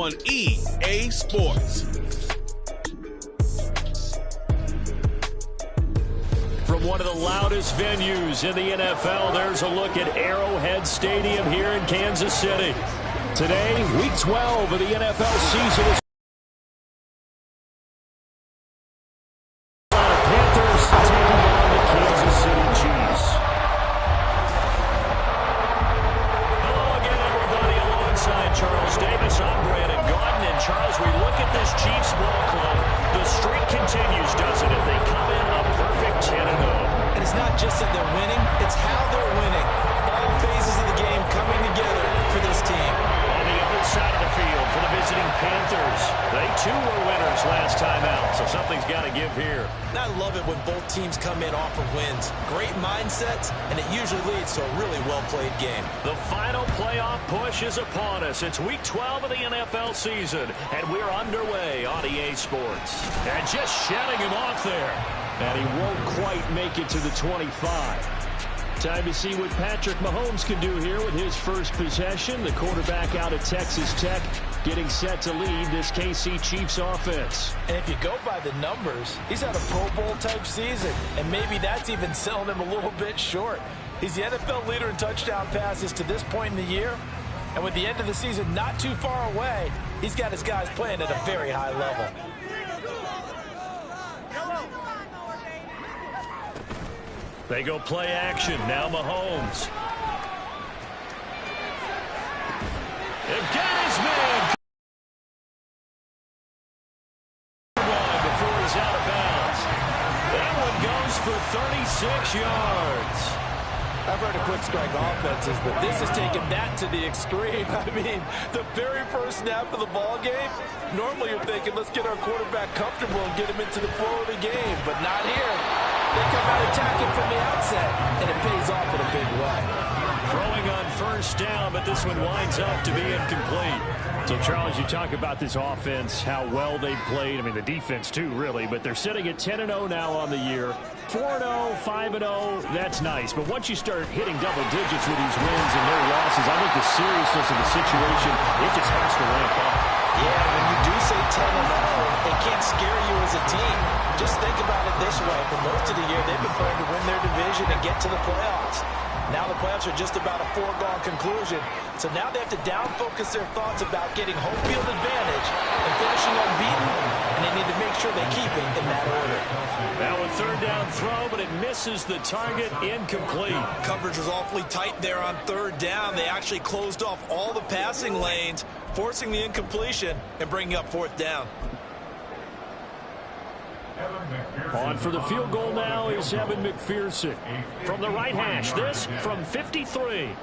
on EA Sports. From one of the loudest venues in the NFL, there's a look at Arrowhead Stadium here in Kansas City. Today, Week 12 of the NFL season is Panthers taking on the Kansas City Chiefs. Hello again, everybody. Alongside Charles Davis, I'm Brandon Gaudin. And Charles, we look at this Chiefs ball club. The streak continues, doesn't it? They come in a perfect 10-0. And it's not just that they're winning, it's how they're winning. All phases of the game coming together for this team. On the other side of the field for the visiting Panthers. They too were winners last time out, so something's got to give here. And I love it when both teams come in off of wins. Great mindsets, and it usually leads to a really well-played game. The final playoff push is upon us. It's Week 12 of the NFL season, and we're underway on EA Sports. And just shutting him off there. And he won't quite make it to the 25. Time to see what Patrick Mahomes can do here with his first possession. The quarterback out of Texas Tech getting set to lead this KC Chiefs offense. And if you go by the numbers, he's had a Pro Bowl type season. And maybe that's even selling him a little bit short. He's the NFL leader in touchdown passes to this point in the year. And with the end of the season not too far away, he's got his guys playing at a very high level. They go play action. Now Mahomes. Again his man. Before he's out of bounds. That one goes for 36 yards. I've heard of quick strike offenses, but this is taking that to the extreme. I mean, the very first snap of the ball game, normally you're thinking, let's get our quarterback comfortable and get him into the flow of the game, but not here. They come out attacking from the outset, and it pays off in a big way. Throwing on first down, but this one winds up to be incomplete. So, Charles, you talk about this offense, how well they played. I mean, the defense, too, really. But they're sitting at 10-0 now on the year. 4-0, 5-0, that's nice. But once you start hitting double digits with these wins and no losses, I think the seriousness of the situation, it just has to ramp up. Yeah, when you do say 10-0, it can't scare you as a team. Just think about it this way. For most of the year, they've been playing to win their division and get to the playoffs. Now the playoffs are just about a foregone conclusion. So now they have to down-focus their thoughts about getting home field advantage and finishing unbeaten, and they need to make sure they keep it in that order. Now a third down throw, but it misses the target, incomplete. Coverage was awfully tight there on third down. They actually closed off all the passing lanes, forcing the incompletion and bringing up fourth down. On for the field goal now is Evan McPherson. From the right hash, this from 53.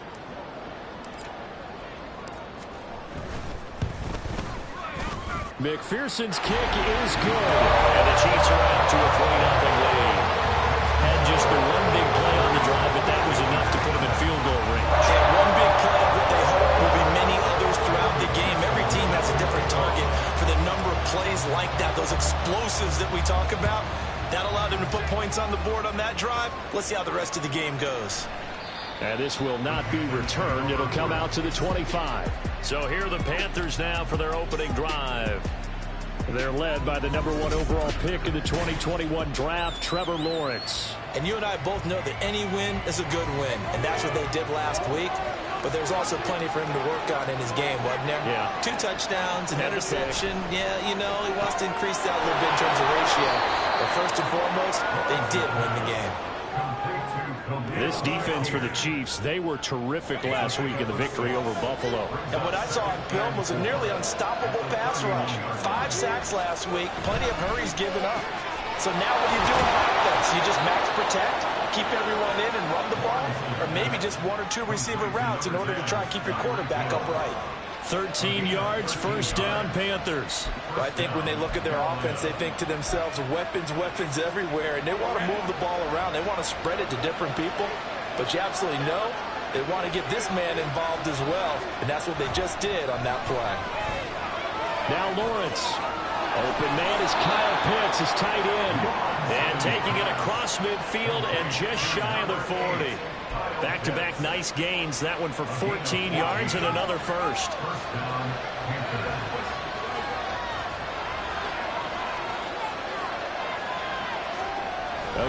McPherson's kick is good. And the Chiefs are out to a 3-0 lead. Had just the one big play on the drive, but that was enough to put them in field goal range. And one big play of what they hope will be many others throughout the game. Every team has a different target for the number of plays like that, those explosives that we talk about. That allowed them to put points on the board on that drive. Let's see how the rest of the game goes. And this will not be returned. It'll come out to the 25. So here are the Panthers now for their opening drive. They're led by the #1 overall pick in the 2021 draft, Trevor Lawrence. And you and I both know that any win is a good win, and that's what they did last week. But there's also plenty for him to work on in his game, wasn't there? Yeah. 2 touchdowns, an interception. Yeah, you know, he wants to increase that a little bit in terms of ratio. But first and foremost, they did win the game. This defense for the Chiefs, they were terrific last week in the victory over Buffalo. And what I saw on film was a nearly unstoppable pass rush. 5 sacks last week, plenty of hurries given up. So now what do you do on offense? You just max protect, keep everyone in and run the ball, or maybe just 1 or 2 receiver routes in order to try and keep your quarterback upright. 13 yards, first down, Panthers. Well, I think when they look at their offense, they think to themselves, weapons, weapons everywhere, and they want to move the ball around. They want to spread it to different people, but you absolutely know they want to get this man involved as well, and that's what they just did on that play. Now Lawrence. Open man is Kyle Pitts, his tight end. And taking it across midfield and just shy of the 40. Back-to-back nice gains. That one for 14 yards and another first.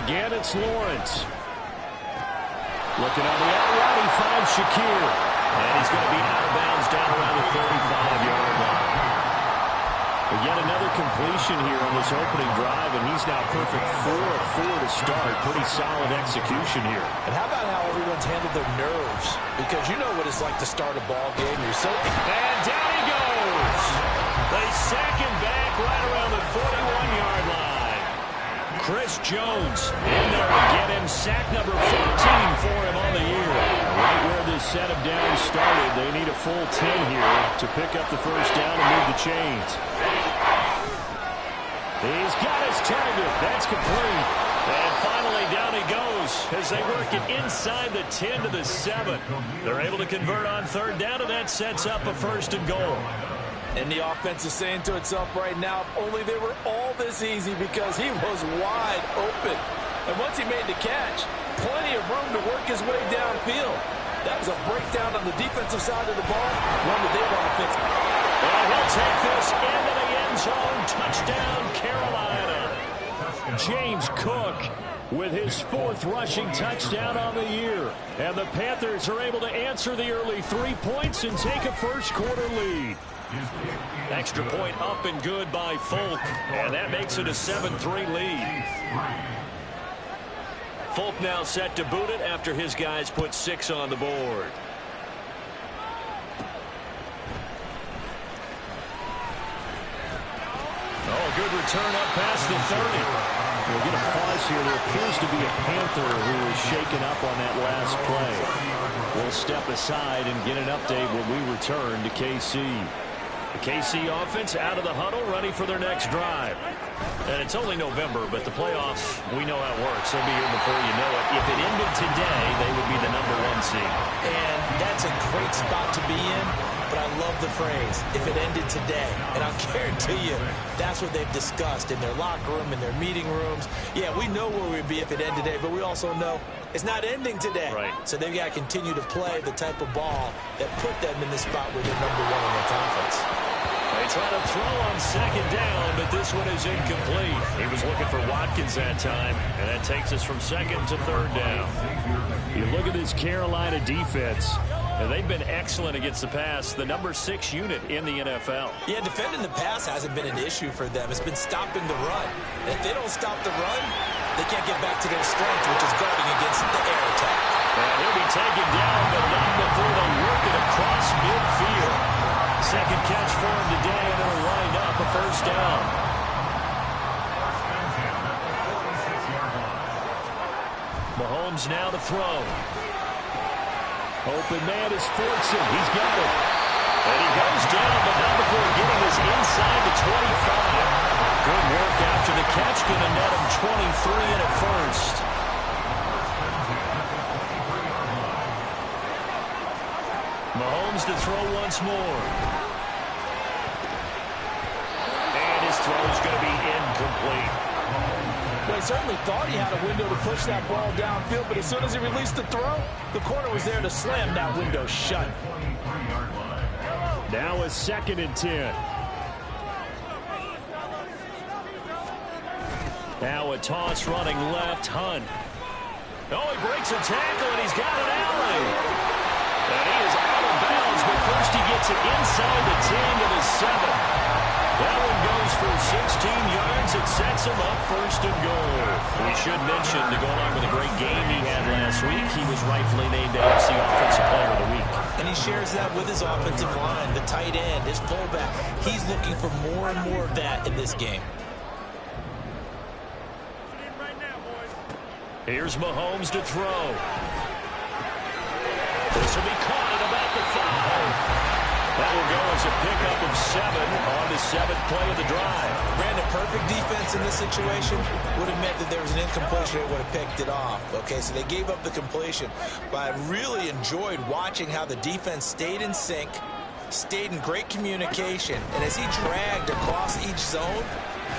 again, it's Lawrence. Looking on the out route, he finds Shakir. And he's going to be out of bounds down around the 35-yard line. But yet another completion here on this opening drive, and he's now perfect 4 of 4 to start. Pretty solid execution here. And how about how everyone's handled their nerves? Because you know what it's like to start a ball game. You're so... And down he goes. They sack him back right around the 41-yard line. Chris Jones in there to get him. Sack number 14 for him on the year. Right where this set of downs started, they need a full 10 here to pick up the first down and move the chains. He's got his target. That's complete. And finally down he goes as they work it inside the 10 to the 7. They're able to convert on third down, and that sets up a first and goal. And the offense is saying to itself right now, only they were all this easy because he was wide open. And once he made the catch, plenty of room to work his way downfield. That was a breakdown on the defensive side of the ball, one that they want to fix. And he'll take this into the end zone. Touchdown, Carolina. James Cook with his 4th rushing touchdown on the year. And the Panthers are able to answer the early 3 points and take a first quarter lead. Extra point up and good by Folk, and that makes it a 7-3 lead. Folk now set to boot it after his guys put 6 on the board. Oh, a good return up past the 30. We'll get a pause here. There appears to be a Panther who is shaken up on that last play. We'll step aside and get an update when we return to KC. The KC offense out of the huddle, ready for their next drive. And it's only November, but the playoffs, we know how it works. They'll be here before you know it. If it ended today, they would be the #1 seed. And that's a great spot to be in, but I love the phrase, if it ended today. And I'll guarantee you, that's what they've discussed in their locker room, in their meeting rooms. Yeah, we know where we'd be if it ended today, but we also know it's not ending today. Right. So they've got to continue to play the type of ball that put them in the spot where they're #1 in their conference. They try to throw on second down, but this one is incomplete. He was looking for Watkins that time, and that takes us from second to third down. You look at this Carolina defense, and they've been excellent against the pass, the #6 unit in the NFL. Yeah, defending the pass hasn't been an issue for them. It's been stopping the run. And if they don't stop the run, they can't get back to their strength, which is guarding against the air attack. And he'll be taken down, but not before they work it across midfield. Second catch for him today, and it'll wind up a first down. Mahomes now to throw. Open man is Fortson. He's got it. And he goes down, but not before getting this inside the 25. Good work after the catch. Going to net him 23 and a first. Mahomes to throw once more. And his throw is going to be incomplete. Well, he certainly thought he had a window to push that ball downfield, but as soon as he released the throw, the corner was there to slam that window shut. Now a 2nd and 10. Now a toss running left, Hunt. Oh, he breaks a tackle, and he's got an alley. And he is out of bounds, but first he gets it inside the 10 to the 7. That one goes for 16 yards. It sets him up first and goal. We should mention, to go along with a great game he had last week, he was rightfully named AFC Offensive Player of the Week. And he shares that with his offensive line, the tight end, his fullback. He's looking for more and more of that in this game. Here's Mahomes to throw. This will be caught at about the 5. That will go as a pickup of 7 on the 7th play of the drive. Brandon, perfect defense in this situation would have meant that there was an incompletion. They would have picked it off. Okay, so they gave up the completion. But I really enjoyed watching how the defense stayed in sync, stayed in great communication, and as he dragged across each zone.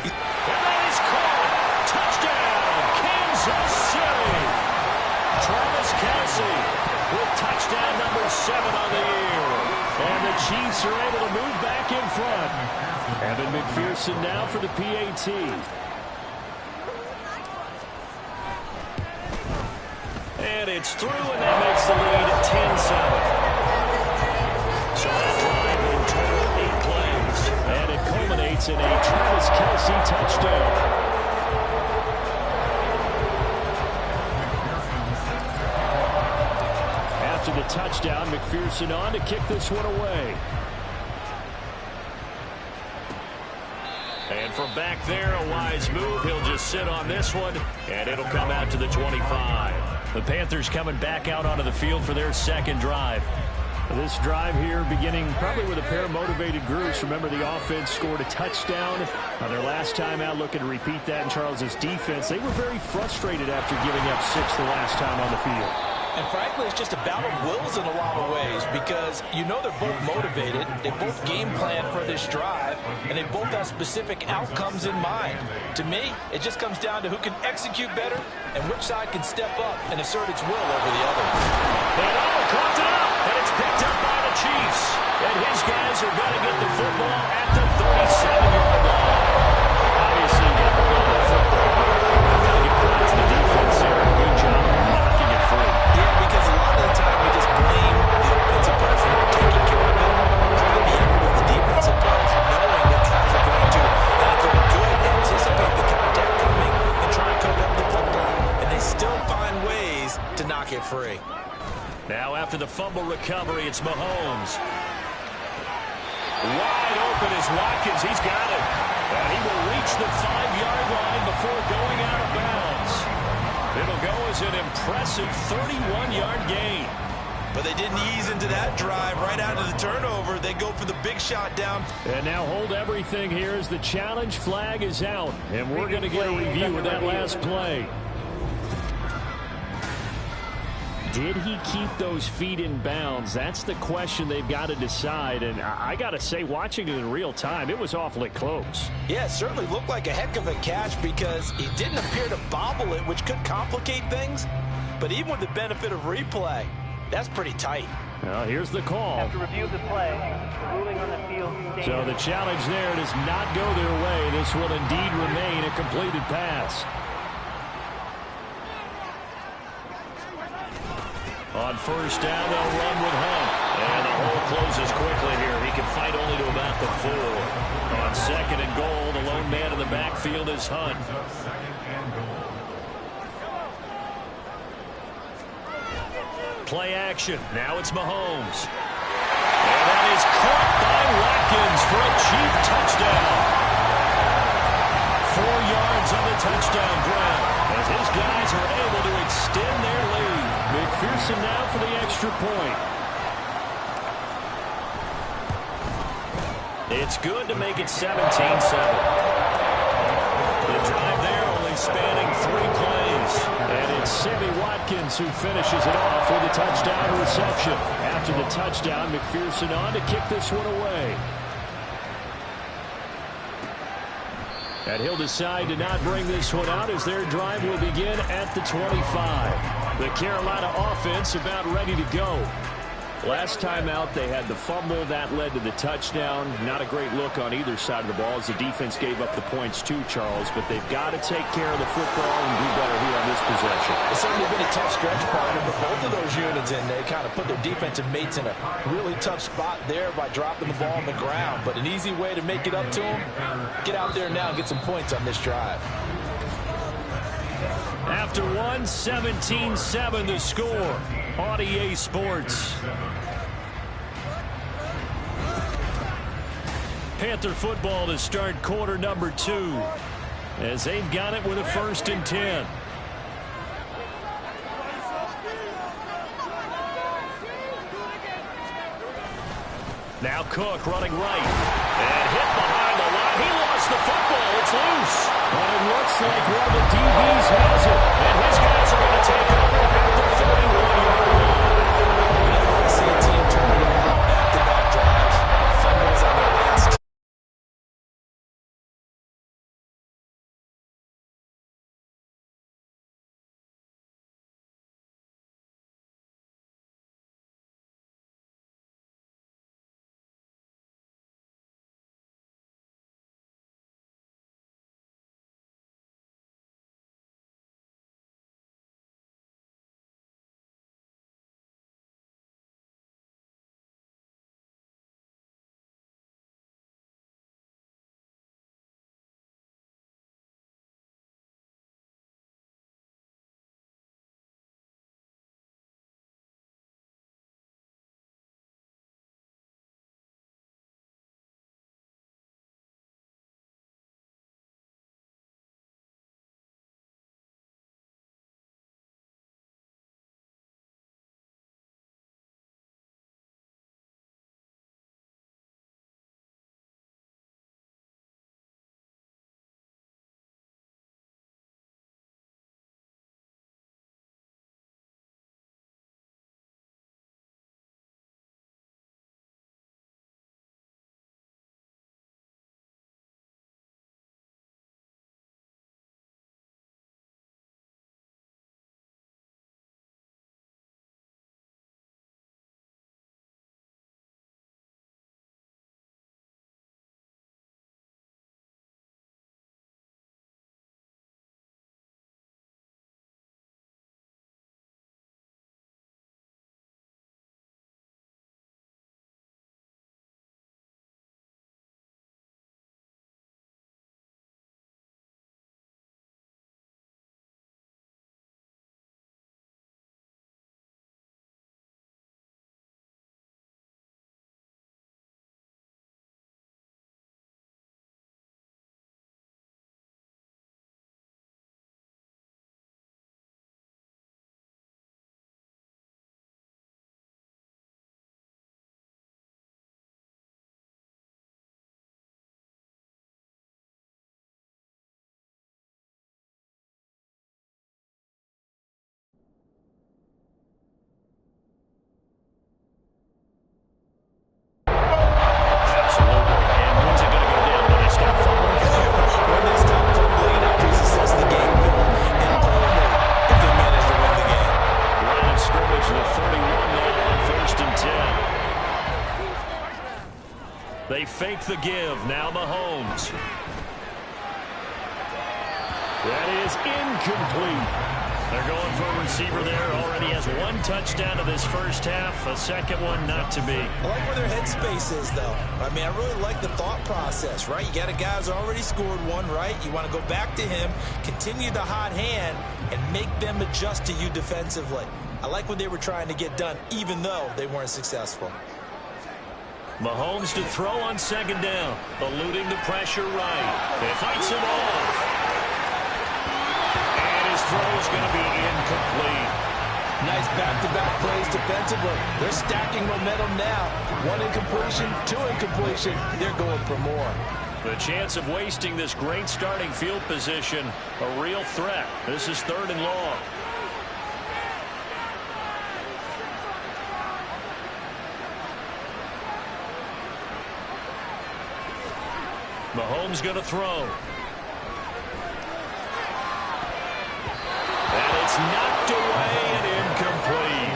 And that is caught. Touchdown, Kansas City. Travis Kelce with touchdown number 7 on the year. And the Chiefs are able to move back in front. Evan McPherson now for the PAT. And it's through, and that makes the lead 10-7. So that drive in total 8 plays. And it culminates in a Travis Kelce touchdown. After the touchdown, McPherson on to kick this one away. And from back there, a wise move. He'll just sit on this one, and it'll come out to the 25. The Panthers coming back out onto the field for their second drive. This drive here beginning probably with a pair of motivated groups. Remember, the offense scored a touchdown on their last time out, looking to repeat that in Charles's defense. They were very frustrated after giving up 6 the last time on the field. And frankly, it's just a battle of wills in a lot of ways because you know they're both motivated. They both game plan for this drive, and they both have specific outcomes in mind. To me, it just comes down to who can execute better and which side can step up and assert its will over the other. And caught it up, and it's picked up by the Chiefs. And his guys are going to get the football at the 37-yard line. Obviously, you got to hold the football. I've got to give credit to the defense there. Good job knocking it free. Yeah, because a lot of the time we just blame the offensive players for not taking care of it. Try the effort of the defensive players knowing that guys are going to, and if they're good, anticipate the contact coming and try and cover up the football. And they still find ways to knock it free. Now after the fumble recovery, it's Mahomes. Wide open is Watkins. He's got it. And he will reach the 5-yard line before going out of bounds. It'll go as an impressive 31-yard gain. But they didn't ease into that drive right out of the turnover. They go for the big shot down. And now hold everything here as the challenge flag is out. And we're going to get a review of that last play. Did he keep those feet in bounds? That's the question they've got to decide. And I got to say, watching it in real time, it was awfully close. Yeah, it certainly looked like a heck of a catch because he didn't appear to bobble it, which could complicate things. But even with the benefit of replay, that's pretty tight. Well, here's the call. After review of the play, the ruling on the field stands. So the challenge there does not go their way. This will indeed remain a completed pass. On first down, they'll run with Hunt. And the hole closes quickly here. He can fight only to about the 4. On second and goal, the lone man in the backfield is Hunt. Play action. Now it's Mahomes. And that is caught by Watkins for a Chief touchdown. 4 yards on the touchdown grab as his guys are able to extend their lead. McPherson now for the extra point. It's good to make it 17-7. The drive there only spanning 3 plays. And it's Sammy Watkins who finishes it off with a touchdown reception. After the touchdown, McPherson on to kick this one away. And he'll decide to not bring this one out as their drive will begin at the 25. The Carolina offense about ready to go. Last time out, they had the fumble. That led to the touchdown. Not a great look on either side of the ball as the defense gave up the points too, Charles. But they've got to take care of the football and do better here on this possession. It's certainly been a tough stretch, partner, but both of those units, and they kind of put their defensive mates in a really tough spot there by dropping the ball on the ground. But an easy way to make it up to them, get out there now and get some points on this drive. After 17-7 the score on EA Sports. Panther football to start quarter number 2 as they've got it with a 1st and 10. Now Cook running right and hit behind the line. He lost the football. It's loose. And it looks like one of the DBs has it. And his guys are going to take over at the 31-yard line. You never want to see a team turn it over on back-to-back drives. Fumbles on their last They fake the give. Now Mahomes. That is incomplete. They're going for a receiver there. Already has one touchdown to this first half. A second one not to be. I like where their headspace is, though. I mean, I really like the thought process, right? You got a guy who's already scored one, right? You want to go back to him, continue the hot hand, and make them adjust to you defensively. I like what they were trying to get done, even though they weren't successful. Mahomes to throw on second down. Eluding the pressure right. It fights him off. His throw is going to be incomplete. Nice back-to-back plays defensively. They're stacking momentum now. One incompletion, two incompletion. They're going for more. The chance of wasting this great starting field position, a real threat. This is 3rd and long. Mahomes going to throw. It's knocked away and incomplete.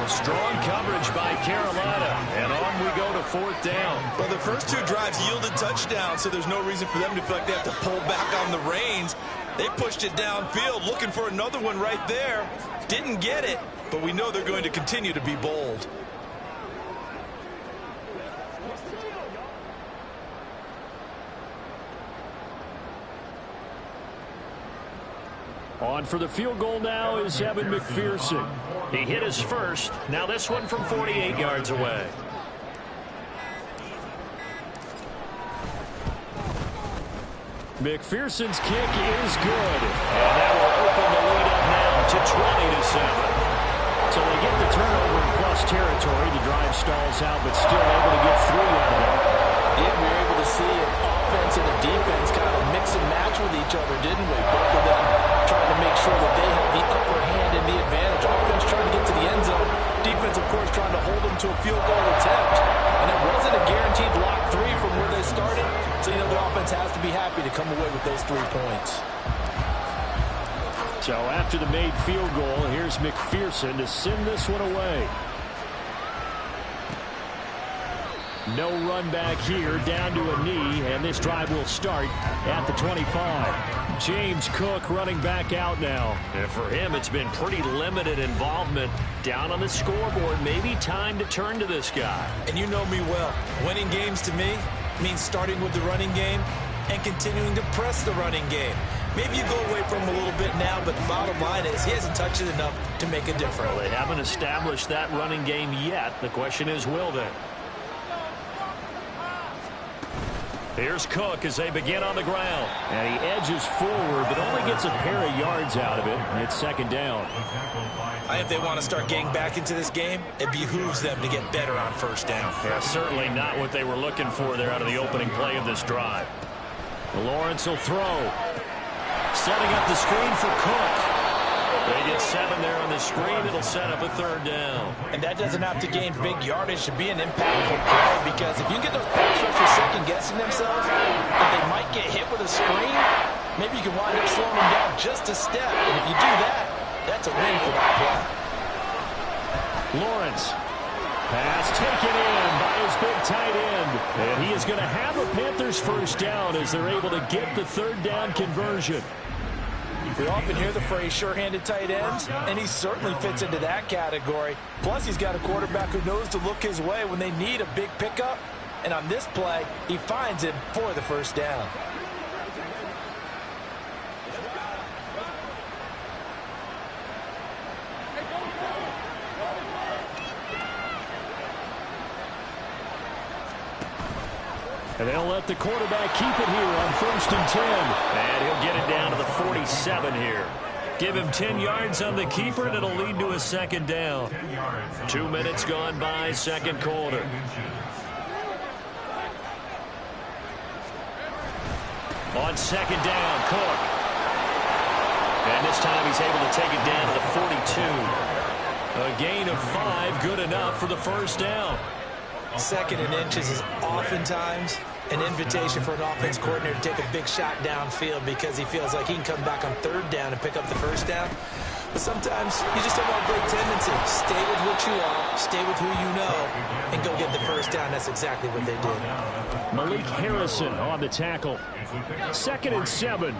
Strong coverage by Carolina. And on we go to 4th down. Well, the first 2 drives yielded touchdowns, so there's no reason for them to feel like they have to pull back on the reins. They pushed it downfield, looking for another one right there. Didn't get it, but we know they're going to continue to be bold. On for the field goal now is Evan McPherson. He hit his first. Now this one from 48 yards away. McPherson's kick is good. And that will open the lead up now to 20-7. So they get the turnover in plus territory. The drive stalls out, but still able to get 3 out of it. Yeah, we were able to see an offense and a defense kind of mix and match with each other, didn't we? Both of them trying to make sure that they have the upper hand and the advantage. Offense trying to get to the end zone. Defense, of course, trying to hold them to a field goal attempt. And it wasn't a guaranteed lock 3 from where they started. So, you know, the offense has to be happy to come away with those 3 points. So after the made field goal, here's McPherson to send this one away. No run back here, down to a knee, and this drive will start at the 25. James Cook running back out now. And for him, it's been pretty limited involvement down on the scoreboard. Maybe time to turn to this guy. And you know me well. Winning games to me means starting with the running game and continuing to press the running game. Maybe you go away from him a little bit now, but the bottom line is he hasn't touched it enough to make a difference. Well, they haven't established that running game yet. The question is, will they? Here's Cook as they begin on the ground. And he edges forward, but only gets a pair of yards out of it. It's 2nd down. If they want to start getting back into this game, it behooves them to get better on 1st down. Yeah, certainly not what they were looking for there out of the opening play of this drive. Lawrence will throw. Setting up the screen for Cook. They get 7 there on the screen. It'll set up a 3rd down. And that doesn't have to gain big yardage to be an impactful play, because if you get those pass rushers second-guessing themselves, if they might get hit with a screen, maybe you can wind up slowing them down just a step. And if you do that, that's a win for that play. Lawrence. Pass taken in by his big tight end. And he is going to have a Panthers 1st down as they're able to get the 3rd down conversion. We often hear the phrase sure-handed tight ends, and he certainly fits into that category. Plus, he's got a quarterback who knows to look his way when they need a big pickup. And on this play, he finds it for the 1st down. And they'll let the quarterback keep it here on 1st and 10. And he'll get it down to the 47 here. Give him 10 yards on the keeper, and it'll lead to a 2nd down. 2 minutes gone by, 2nd quarter. On 2nd down, Cook. And this time he's able to take it down to the 42. A gain of 5, good enough for the 1st down. 2nd and inches is oftentimes an invitation for an offense coordinator to take a big shot downfield because he feels like he can come back on 3rd down and pick up the 1st down. But sometimes you just don't want a great tendency. Stay with what you are, stay with who you know, and go get the first down. That's exactly what they did. Malik Harrison on the tackle. 2nd and 7.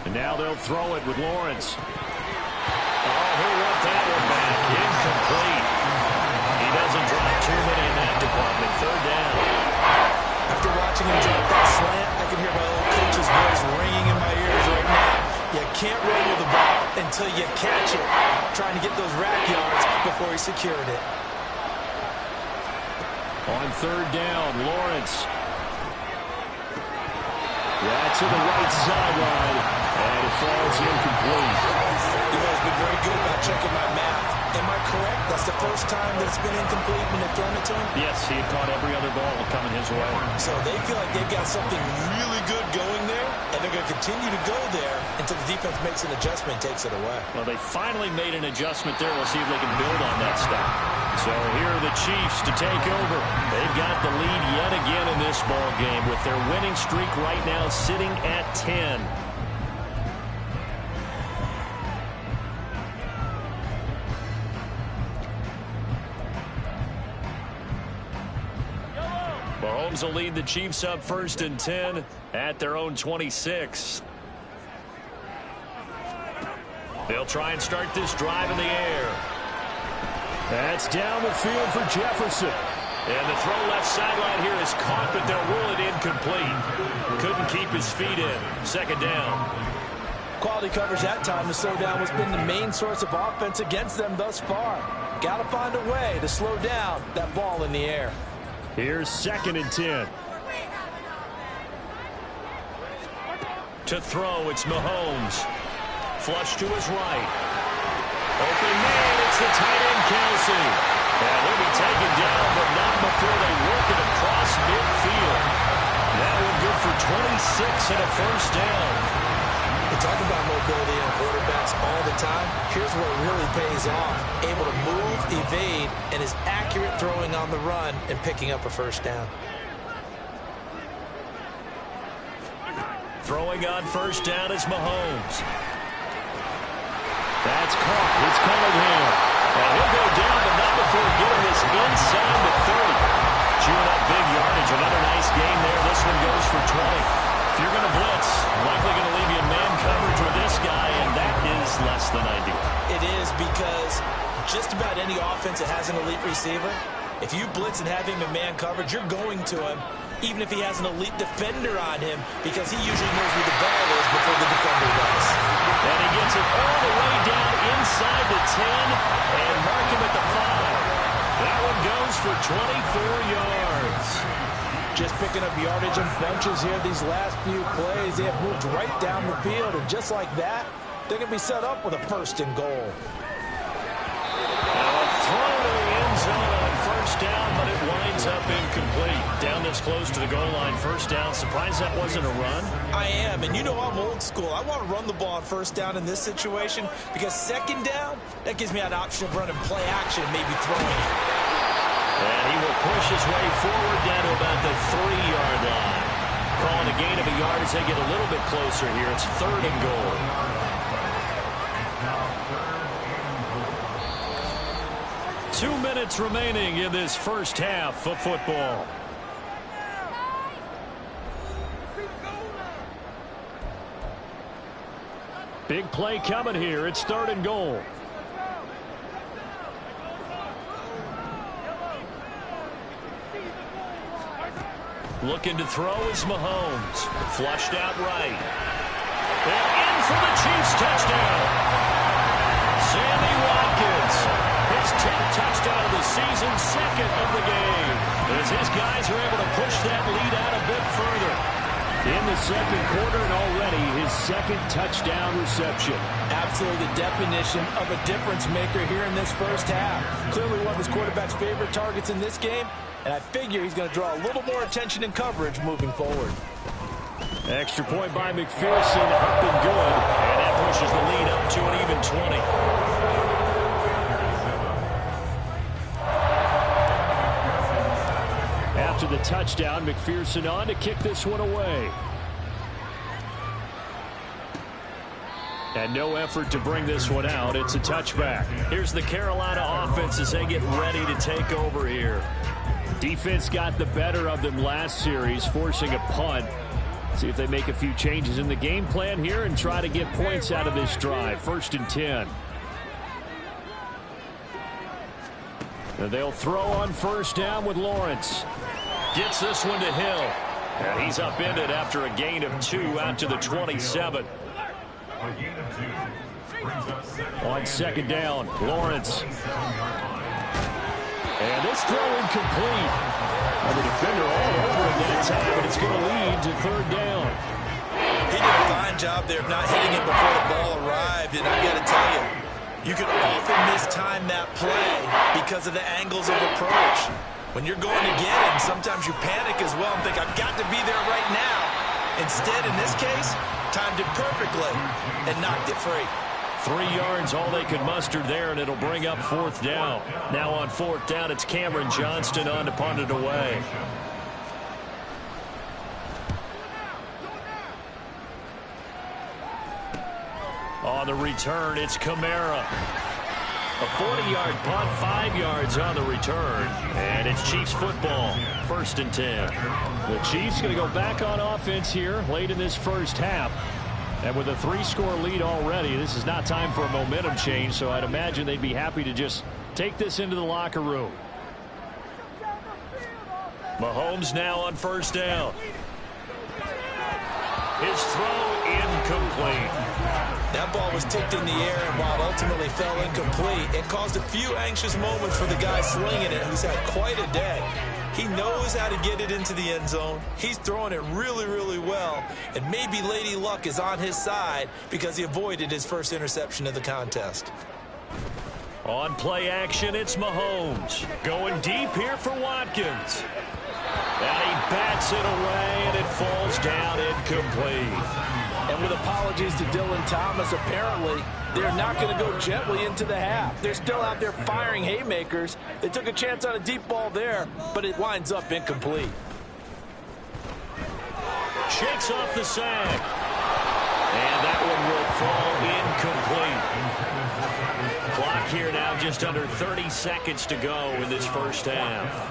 And now they'll throw it with Lawrence. Oh, he'll want that one back. Incomplete. He doesn't drop too many in that department. 3rd down. After watching him drop that slant, I can hear my old coach's voice ringing in my ears right now. You can't run with the ball until you catch it. Trying to get those rack yards before he secured it. On 3rd down, Lawrence. That's to the right sideline, and it falls incomplete. You know, he's been very good about checking my math. Am I correct? That's the first time that it's been incomplete when they've thrown it to him? Yes, he had caught every other ball coming his way. So they feel like they've got something really good going there, and they're going to continue to go there until the defense makes an adjustment and takes it away. Well, they finally made an adjustment there. We'll see if they can build on that stuff. So here are the Chiefs to take over. They've got the lead yet again in this ball game with their winning streak right now sitting at 10. Mahomes will lead the Chiefs up 1st and 10 at their own 26. They'll try and start this drive in the air. That's down the field for Jefferson. And the throw left sideline here is caught, but they'll rule it incomplete. Couldn't keep his feet in. 2nd down. Quality coverage that time to slow down has been the main source of offense against them thus far. Got to find a way to slow down that ball in the air. Here's 2nd and 10. To throw, it's Mahomes. Flush to his right. Open man, it's the tight end, Kelsey. And he'll be taken down, but not before they work it across midfield. That one good for 26 and a 1st down. We talk about mobility on quarterbacks all the time. Here's where it really pays off. Able to move, evade, and is accurate throwing on the run and picking up a 1st down. Throwing on 1st down is Mahomes. That's caught. It's Cunningham. And he'll go down, but not before getting this inside the 30. Chewing up big yardage. Another nice game there. This one goes for 20. If you're going to blitz, likely going to leave you in man coverage with this guy, and that is less than ideal. It is, because just about any offense that has an elite receiver, if you blitz and have him in man coverage, you're going to him, even if he has an elite defender on him, because he usually knows where the ball is before the defender does. And he gets it all the way down inside the 10 and mark him at the 5. That one goes for 24 yards. Just picking up yardage in bunches here these last few plays. They have moved right down the field, and just like that, they're going to be set up with a 1st and goal. Now a throw to the end zone on 1st down, but it winds up incomplete. Down this close to the goal line, 1st down. Surprised that wasn't a run? I am, and you know I'm old school. I want to run the ball on 1st down in this situation, because 2nd down, that gives me an option of running play action, maybe throwing it. And he will push his way forward down to about the 3-yard line. Calling a gain of a yard as they get a little bit closer here. It's 3rd and goal. Two minutes remaining in this 1st half of football. Big play coming here. It's 3rd and goal. Looking to throw is Mahomes. Flushed out right. And in for the Chiefs touchdown. Sammy Watkins. His 10th touchdown of the season, 2nd of the game. As his guys are able to push that lead out a bit further. In the 2nd quarter, and already his 2nd touchdown reception. Absolutely the definition of a difference maker here in this 1st half. Clearly one of his quarterback's favorite targets in this game. And I figure he's going to draw a little more attention and coverage moving forward. Extra point by McPherson, up and good. And that pushes the lead up to an even 20. After the touchdown, McPherson on to kick this one away. And no effort to bring this one out. It's a touchback. Here's the Carolina offense as they get ready to take over here. Defense got the better of them last series, forcing a punt. See if they make a few changes in the game plan here and try to get points out of this drive. 1st and 10. And they'll throw on 1st down with Lawrence. Gets this one to Hill. And he's upended after a gain of 2 out to the 27. On 2nd down, Lawrence. And this throw incomplete. And the defender all over him that time, and it's going to lead to 3rd down. He did a fine job there of not hitting it before the ball arrived, and I got to tell you, you can often mistime that play because of the angles of approach. When you're going to get him, sometimes you panic as well and think, I've got to be there right now. Instead, in this case, timed it perfectly and knocked it free. 3 yards, all they could muster there, and it'll bring up 4th down. Now on 4th down, it's Cameron Johnston on to punt it away. On the return, it's Kamara. A 40-yard punt, 5 yards on the return. And it's Chiefs football, 1st and 10. The Chiefs going to go back on offense here late in this first half. And with a 3-score lead already, this is not time for a momentum change, so I'd imagine they'd be happy to just take this into the locker room. Mahomes now on 1st down. His throw incomplete. That ball was tipped in the air, and while it ultimately fell incomplete, it caused a few anxious moments for the guy slinging it, who's had quite a day. He knows how to get it into the end zone. He's throwing it really, really well. And maybe Lady Luck is on his side because he avoided his first interception of the contest. On play action, it's Mahomes. Going deep here for Watkins. And he bats it away, and it falls down incomplete. And with apologies to Dylan Thomas, apparently they're not going to go gently into the half. They're still out there firing haymakers. They took a chance on a deep ball there, but it winds up incomplete. Shakes off the sack. And that one will fall incomplete. Clock here now just under 30 seconds to go in this first half.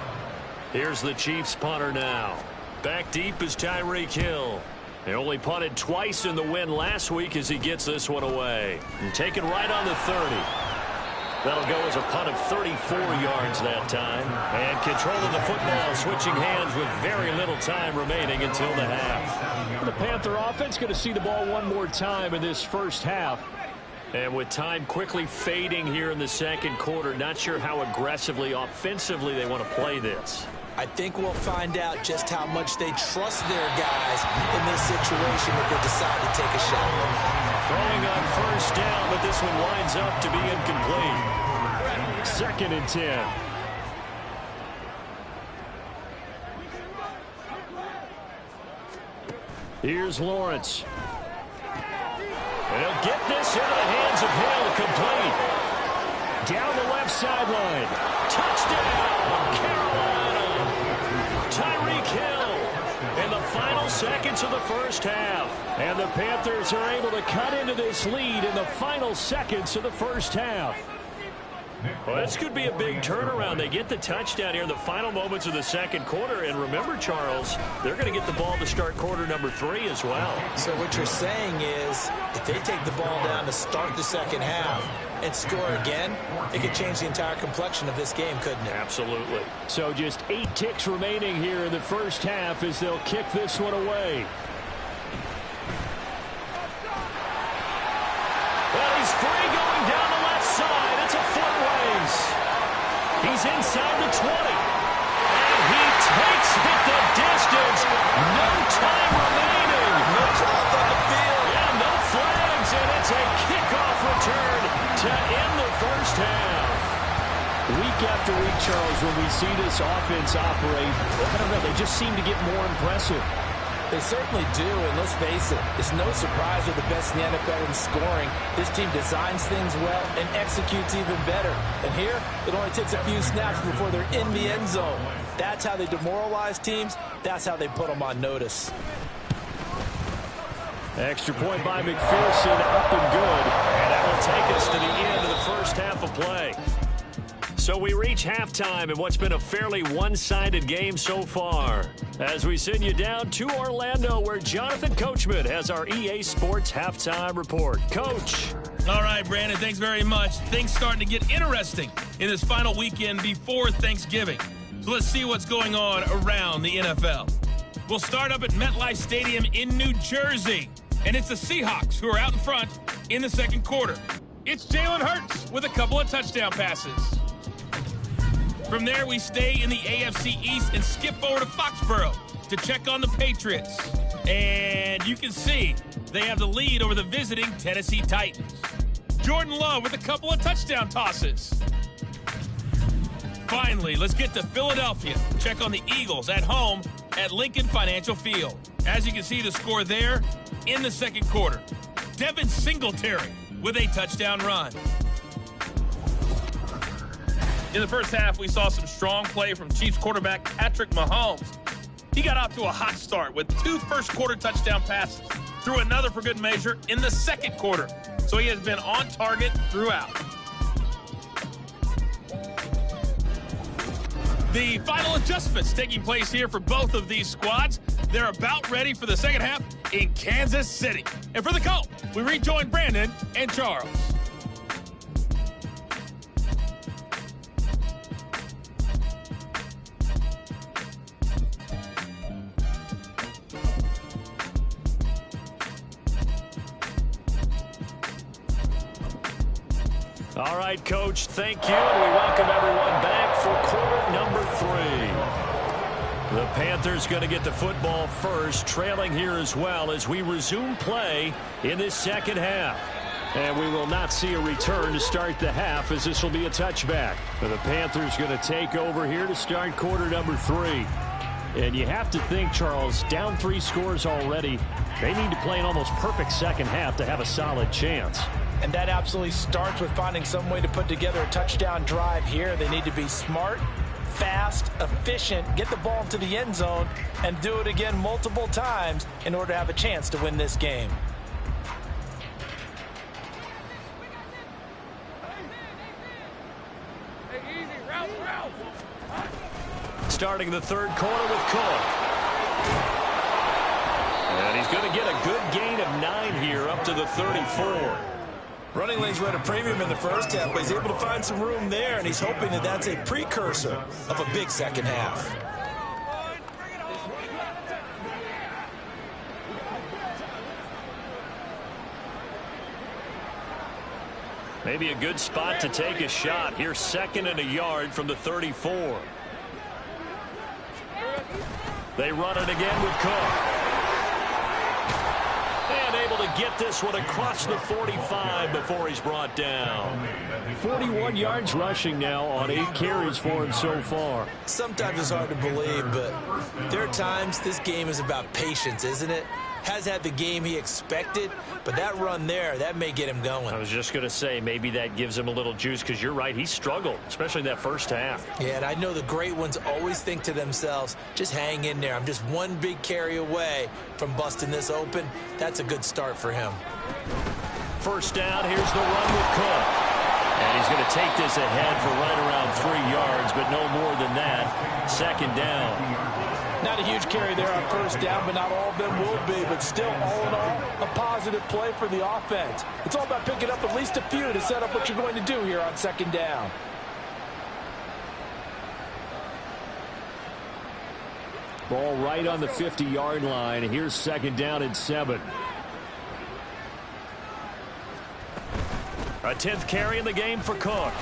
Here's the Chiefs punter now. Back deep is Tyreek Hill. They only punted twice in the win last week as he gets this one away. And taken right on the 30. That'll go as a punt of 34 yards that time. And controlling the football, switching hands with very little time remaining until the half. The Panther offense going to see the ball one more time in this first half. And with time quickly fading here in the second quarter, not sure how aggressively, offensively they want to play this. I think we'll find out just how much they trust their guys in this situation if they decide to take a shot. Throwing on 1st down, but this one winds up to be incomplete. 2nd and 10. Here's Lawrence. And he'll get this into the hands of Hill, complete. Down the left sideline. Touchdown, Carolina. Tyreek Hill in the final seconds of the first half. And the Panthers are able to cut into this lead in the final seconds of the first half. Well, this could be a big turnaround. They get the touchdown here in the final moments of the second quarter. And remember, Charles, they're going to get the ball to start quarter number 3 as well. So what you're saying is if they take the ball down to start the second half and score again, it could change the entire complexion of this game, couldn't it? Absolutely. So just 8 ticks remaining here in the first half as they'll kick this one away. Well, he's free going down the left side. It's a foot race. He's inside the 20. And he takes it the distance. No time remaining. No clock on the field. Yeah, no flags, and it's a kickoff return to end the first half. Week after week, Charles, when we see this offense operate, I don't know, they just seem to get more impressive. They certainly do, and let's face it, it's no surprise they're the best in the NFL in scoring. This team designs things well and executes even better. And here, it only takes a few snaps before they're in the end zone. That's how they demoralize teams. That's how they put them on notice. Extra point by McPherson, up and good. And that will take us to the end of the first half of play. So we reach halftime in what's been a fairly one-sided game so far. As we send you down to Orlando, where Jonathan Coachman has our EA Sports halftime report. Coach. All right, Brandon, thanks very much. Things starting to get interesting in this final weekend before Thanksgiving. So let's see what's going on around the NFL. We'll start up at MetLife Stadium in New Jersey. And it's the Seahawks who are out in front in the second quarter. It's Jalen Hurts with a couple of touchdown passes. From there, we stay in the AFC East and skip over to Foxborough to check on the Patriots. And you can see they have the lead over the visiting Tennessee Titans. Jordan Love with a couple of touchdown tosses. Finally, let's get to Philadelphia. Check on the Eagles at home at Lincoln Financial Field. As you can see, the score there in the second quarter. Devin Singletary with a touchdown run. In the first half, we saw some strong play from Chiefs quarterback Patrick Mahomes. He got out to a hot start with 2 first-quarter touchdown passes, threw another for good measure in the second quarter. So he has been on target throughout. The final adjustments taking place here for both of these squads. They're about ready for the second half in Kansas City. And for the call, we rejoin Brandon and Charles. All right, Coach, thank you. And we welcome everyone back for quarter number 3. The Panthers going to get the football first, trailing here as well as we resume play in this second half. And we will not see a return to start the half, as this will be a touchback. But the Panthers going to take over here to start quarter number 3. And you have to think, Charles, down 3 scores already. They need to play an almost perfect second half to have a solid chance. And that absolutely starts with finding some way to put together a touchdown drive here. They need to be smart, fast, efficient, get the ball into the end zone, and do it again multiple times in order to have a chance to win this game. Starting the third quarter with Cook. And he's going to get a good gain of 9 here up to the 34. Running lanes were at a premium in the first half, but he's able to find some room there, and he's hoping that that's a precursor of a big second half. Maybe a good spot to take a shot. Here's 2nd and a yard from the 34. They run it again with Cook. And able to get this one across the 45 before he's brought down. 41 yards rushing now on 8 carries for him so far. Sometimes it's hard to believe, but there are times this game is about patience, isn't it? Has had the game he expected, but that run there, that may get him going. I was just going to say, maybe that gives him a little juice, because you're right, he struggled, especially in that first half. Yeah, and I know the great ones always think to themselves, just hang in there. I'm just one big carry away from busting this open. That's a good start for him. First down, here's the run with Cook. And he's going to take this ahead for right around 3 yards, but no more than that. Second down. Not a huge carry there on first down, but not all of them will be. But still, all in all, a positive play for the offense. It's all about picking up at least a few to set up what you're going to do here on second down. Ball right on the 50-yard line. Here's 2nd down and 7. A 10th carry in the game for Cook.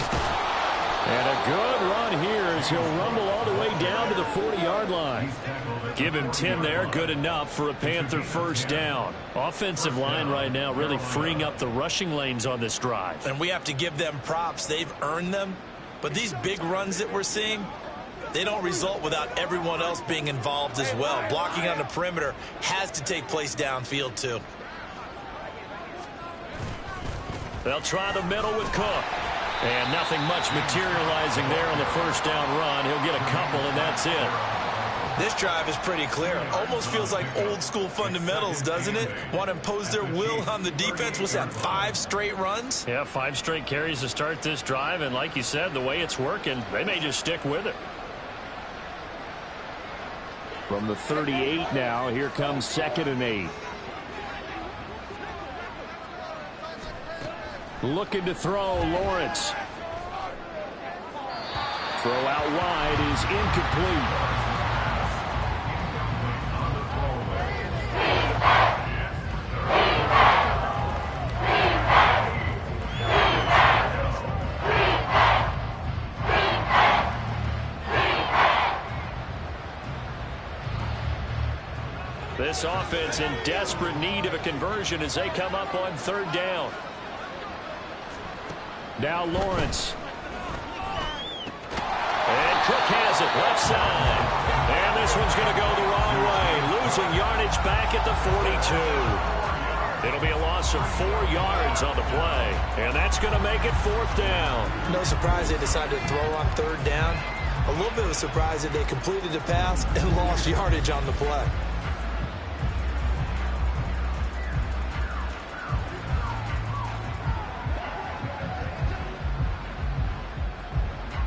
And a good run here as he'll rumble all the way down to the 40-yard line. Give him 10 there, good enough for a Panther first down. Offensive line right now really freeing up the rushing lanes on this drive. And we have to give them props. They've earned them. But these big runs that we're seeing, they don't result without everyone else being involved as well. Blocking on the perimeter has to take place downfield too. They'll try the middle with Cook. And nothing much materializing there on the first down run. He'll get a couple, and that's it. This drive is pretty clear. Almost feels like old school fundamentals, doesn't it? Want to impose their will on the defense. What's that, 5 straight runs? Yeah, 5 straight carries to start this drive, and like you said, the way it's working, they may just stick with it. From the 38 now, here comes 2nd and 8. Looking to throw, Lawrence. Throw out wide is incomplete. This offense in desperate need of a conversion as they come up on 3rd down. Now Lawrence. And Cook has it left side. And this one's going to go the wrong way. Losing yardage back at the 42. It'll be a loss of 4 yards on the play. And that's going to make it 4th down. No surprise they decided to throw on 3rd down. A little bit of a surprise that they completed the pass and lost yardage on the play.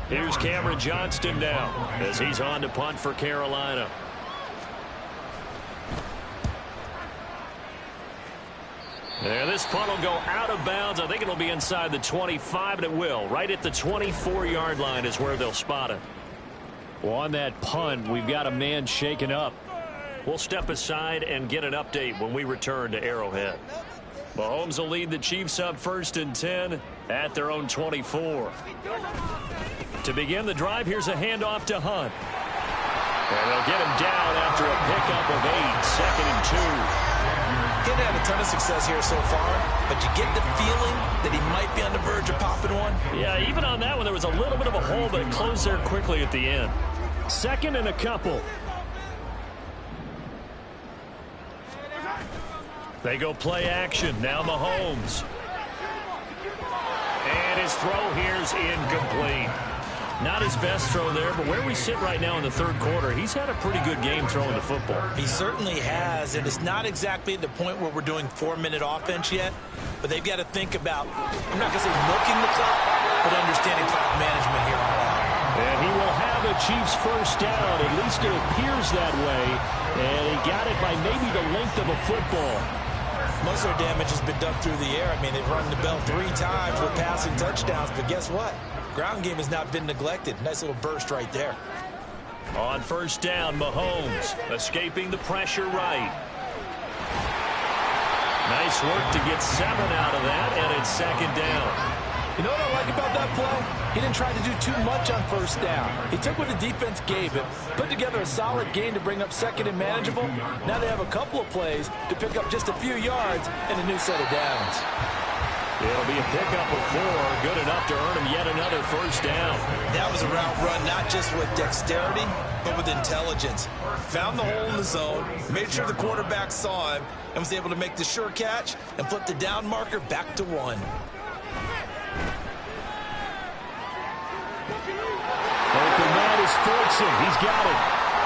Here's Cameron Johnston now as he's on to punt for Carolina. And this punt will go out of bounds. I think it'll be inside the 25, and it will. Right at the 24-yard line is where they'll spot it. Well, on that punt, we've got a man shaken up. We'll step aside and get an update when we return to Arrowhead. Mahomes will lead the Chiefs up 1st and 10 at their own 24. To begin the drive, here's a handoff to Hunt. And they'll get him down after a pickup of 8, 2nd and 2. He hadn't had a ton of success here so far, but you get the feeling that he might be on the verge of popping one. Yeah, even on that one, there was a little bit of a hole, but it closed there quickly at the end. 2nd and a couple. They go play action. Now Mahomes. And his throw here's incomplete. Not his best throw there, but where we sit right now in the 3rd quarter, he's had a pretty good game throwing the football. He certainly has, and it's not exactly the point where we're doing 4-minute offense yet, but they've got to think about, I'm not going to say milking the clock, but understanding clock management here on out. And he will have a Chiefs 1st down. At least it appears that way. And he got it by maybe the length of a football. Most of their damage has been done through the air. I mean, they've rung the bell 3 times with passing touchdowns, but guess what? Ground game has not been neglected. Nice little burst right there. On 1st down, Mahomes escaping the pressure right. Nice work to get 7 out of that, and it's 2nd down. You know what I like about that play? He didn't try to do too much on 1st down. He took what the defense gave him, put together a solid game to bring up 2nd and manageable. Now they have a couple of plays to pick up just a few yards and a new set of downs. It'll be a pickup of 4, good enough to earn him yet another 1st down. That was a route run, not just with dexterity, but with intelligence. Found the hole in the zone, made sure the quarterback saw him, and was able to make the sure catch and flip the down marker back to 1. Open man is Fortson. He's got it.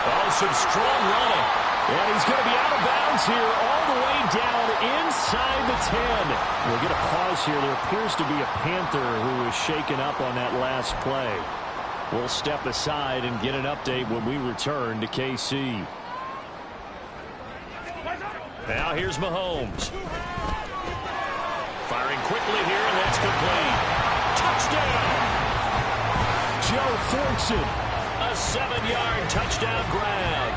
Oh, some strong running. And he's going to be out of bounds here all the way down inside the 10. We'll get a pause here. There appears to be a Panther who was shaken up on that last play. We'll step aside and get an update when we return to KC. Now here's Mahomes. Firing quickly here, and that's complete. Touchdown! Joe Fortson, a 7-yard touchdown grab,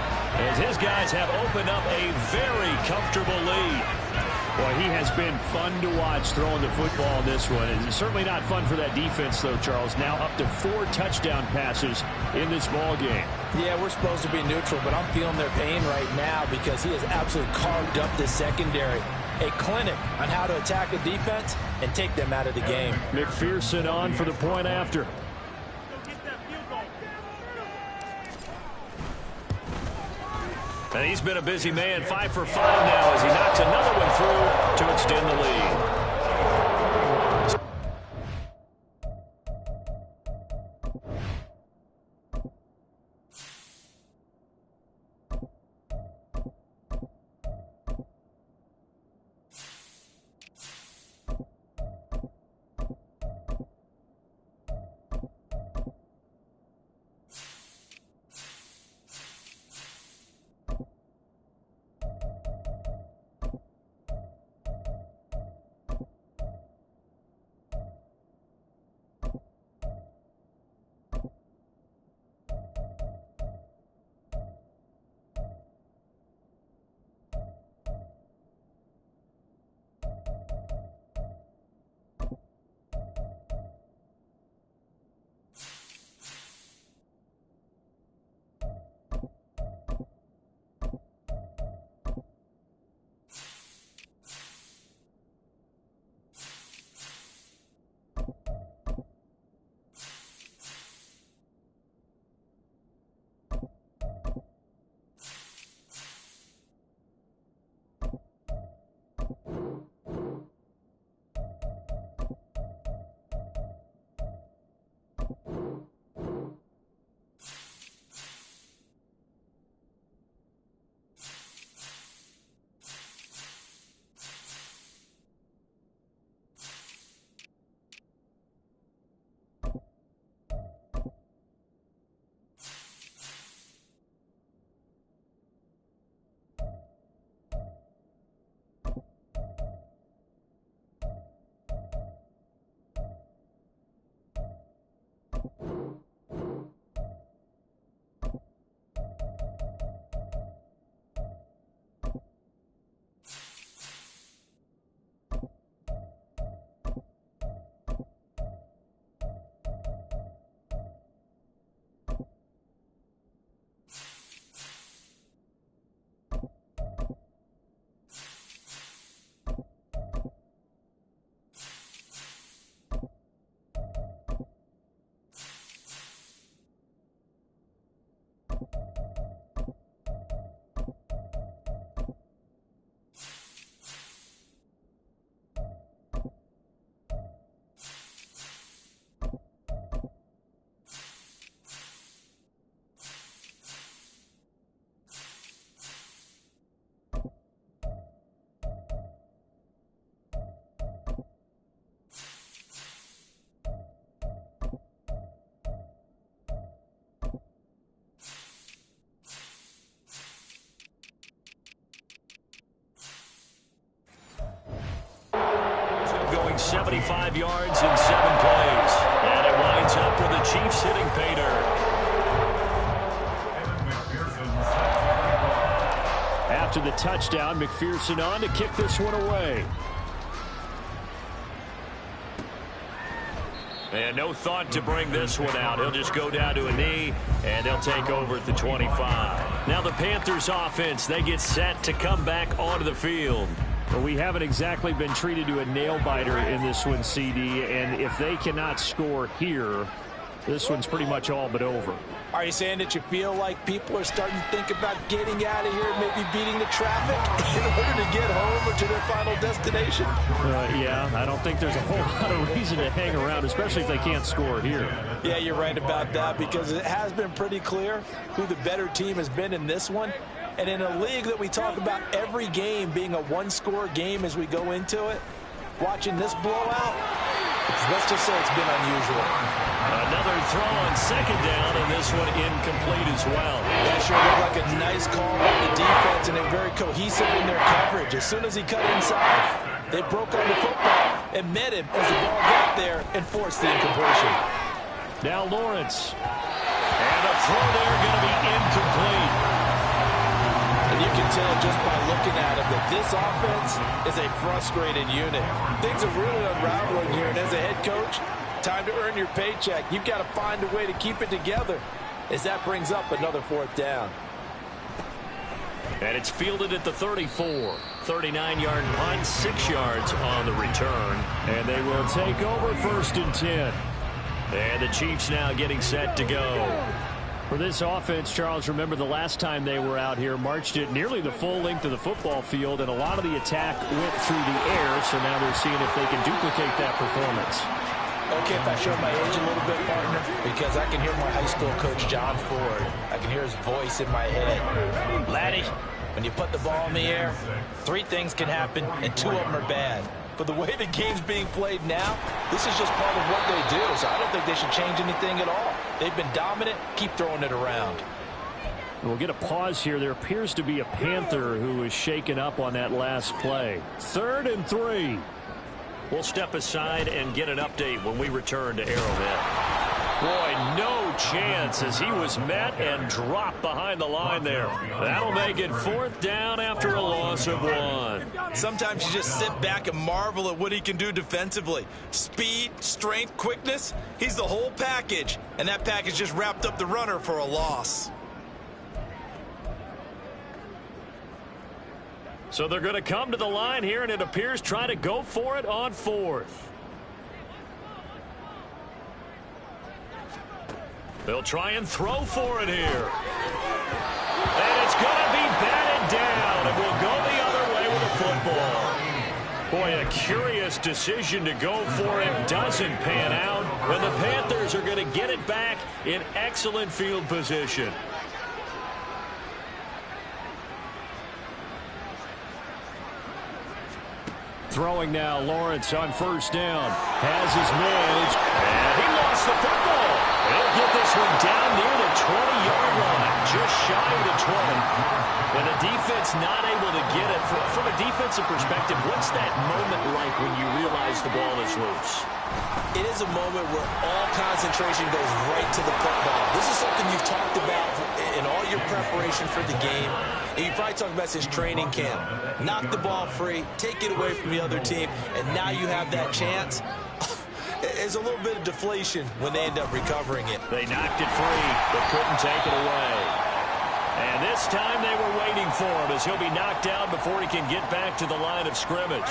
as his guys have opened up a very comfortable lead. Boy, he has been fun to watch throwing the football in this one. It's certainly not fun for that defense, though, Charles. Now up to 4 touchdown passes in this ball game. Yeah, we're supposed to be neutral, but I'm feeling their pain right now because he has absolutely carved up this secondary. A clinic on how to attack a defense and take them out of the game. McPherson on for the point after. And he's been a busy man, 5 for 5 now as he knocks another one through to extend the lead. 75 yards in 7 plays. And it winds up with the Chiefs hitting pay dirt. After the touchdown, McPherson on to kick this one away. And no thought to bring this one out. He'll just go down to a knee, and they'll take over at the 25. Now the Panthers offense, they get set to come back onto the field. Well, we haven't exactly been treated to a nail-biter in this one, CD, and if they cannot score here, this one's pretty much all but over. Are you saying that you feel like people are starting to think about getting out of here, maybe beating the traffic in order to get home or to their final destination? Yeah, I don't think there's a whole lot of reason to hang around, especially if they can't score here. Yeah, you're right about that, because it has been pretty clear who the better team has been in this one. And in a league that we talk about every game being a one-score game as we go into it, watching this blowout, let's just say it's been unusual. Another throw on second down, and this one incomplete as well. That sure looked like a nice call by the defense, and they're very cohesive in their coverage. As soon as he cut inside, they broke on the football and met him as the ball got there and forced the incompletion. Now Lawrence. And a throw there going to be incomplete. And you can tell just by looking at him that this offense is a frustrated unit. Things are really unraveling here, and as a head coach, time to earn your paycheck. You've got to find a way to keep it together as that brings up another 4th down. And it's fielded at the 34. 39-yard punt, 6 yards on the return. And they will take over 1st and 10. And the Chiefs now getting set to go. For this offense, Charles, remember the last time they were out here, marched it nearly the full length of the football field, and a lot of the attack went through the air, so now they're seeing if they can duplicate that performance. Okay, if I show my age a little bit, partner, because I can hear my high school coach, John Ford. I can hear his voice in my head. Laddie, when you put the ball in the air, 3 things can happen, and 2 of them are bad. But the way the game's being played now, this is just part of what they do, so I don't think they should change anything at all. They've been dominant. Keep throwing it around. We'll get a pause here. There appears to be a Panther who was shaken up on that last play. 3rd and 3. We'll step aside and get an update when we return to Arrowhead. Boy, no chance as he was met and dropped behind the line there. That'll make it 4th down after a loss of 1. Sometimes you just sit back and marvel at what he can do defensively. Speed, strength, quickness, he's the whole package. And that package just wrapped up the runner for a loss. So they're going to come to the line here, and it appears try to go for it on 4th. They'll try and throw for it here. And it's going to be batted down, and we'll go the other way with the football. Boy, a curious decision to go for it doesn't pan out when the Panthers are going to get it back in excellent field position. Throwing now, Lawrence on 1st down. Has his managed. And he lost the football. They'll get this one down near the 20-yard line. Just shy of the 20. And the defense not able to get it. From a defensive perspective, what's that moment like when you realize the ball is loose? It is a moment where all concentration goes right to the football. This is something you've talked about in all your preparation for the game. And you probably talked about since training camp. Knock the ball free, take it away from the other team, and now you have that chance. There's a little bit of deflation when they end up recovering it. They knocked it free, but couldn't take it away. And this time they were waiting for him as he'll be knocked down before he can get back to the line of scrimmage.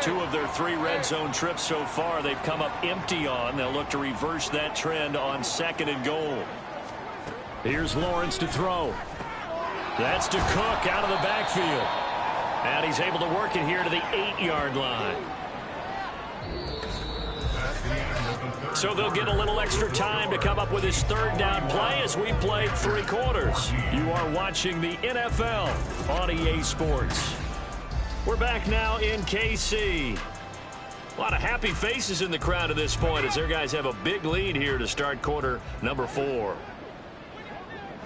2 of their 3 red zone trips so far they've come up empty on. They'll look to reverse that trend on 2nd and goal. Here's Lawrence to throw. That's to Cook out of the backfield. And he's able to work it here to the 8-yard line. So they'll get a little extra time to come up with his 3rd down play as we played 3 quarters. You are watching the NFL on EA Sports. We're back now in KC. A lot of happy faces in the crowd at this point as their guys have a big lead here to start quarter number 4.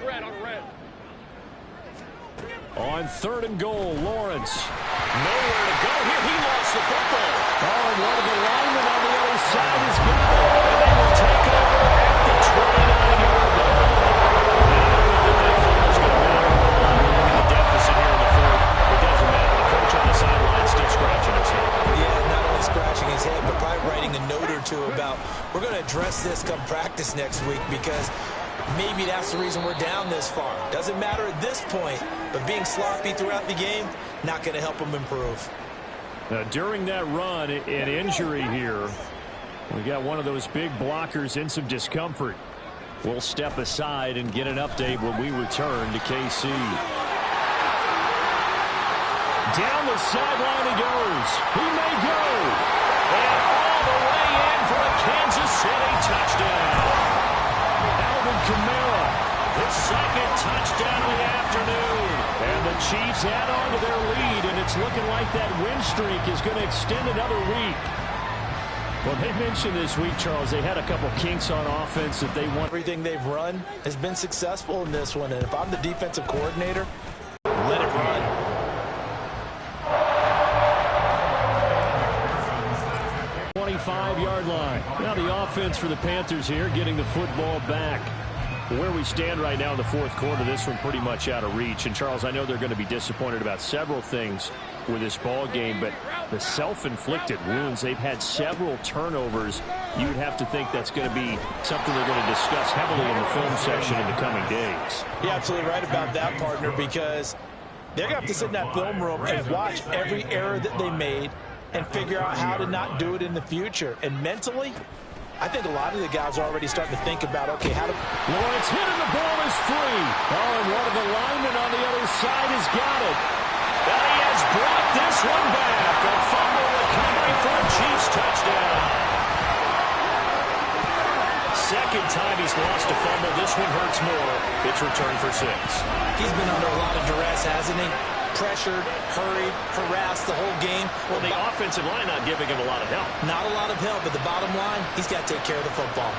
Red on red. On 3rd and goal, Lawrence. Nowhere to go here. He lost the football. Oh, and one of the linemen on the other side has got it. And they will take over at the 29-yard line. And I don't know that that fumble's going to matter a whole lot. We're in a deficit here in the fourth. It doesn't matter. The coach on the sideline still scratching his head. Yeah, not only scratching his head, but probably writing a note or two about, we're going to address this come practice next week because maybe that's the reason we're down this far. Doesn't matter at this point, but being sloppy throughout the game, not going to help him improve. Now, during that run, an injury here. We got one of those big blockers in some discomfort. We'll step aside and get an update when we return to KC. Down the sideline he goes. He may go. And all the way in for a Kansas City touchdown. Alvin Kamara, his second touchdown of the afternoon. And the Chiefs add on to their lead, and it's looking like that win streak is going to extend another week. Well, they mentioned this week, Charles, they had a couple kinks on offense that they want. Everything they've run has been successful in this one, and if I'm the defensive coordinator, let it run. 25-yard line. Now the offense for the Panthers here getting the football back. Where we stand right now in the fourth quarter, this one pretty much out of reach. And, Charles, I know they're going to be disappointed about several things with this ball game, but the self-inflicted wounds, they've had several turnovers. You would have to think that's going to be something they're going to discuss heavily in the film session in the coming days. You're absolutely right about that, partner, because they're going to have to sit in that film room and watch every error that they made and figure out how to not do it in the future. And mentally, I think a lot of the guys are already starting to think about, okay, how to... Lawrence hit and the ball is free. Oh, and one of the linemen on the other side has got it. And he has brought this one back. A fumble recovery for a Chiefs touchdown. Second time he's lost a fumble. This one hurts more. It's returned for 6. He's been under a lot of duress, hasn't he? Pressured, hurried, harassed the whole game. Well, the offensive line not giving him a lot of help. Not a lot of help, but the bottom line, he's got to take care of the football.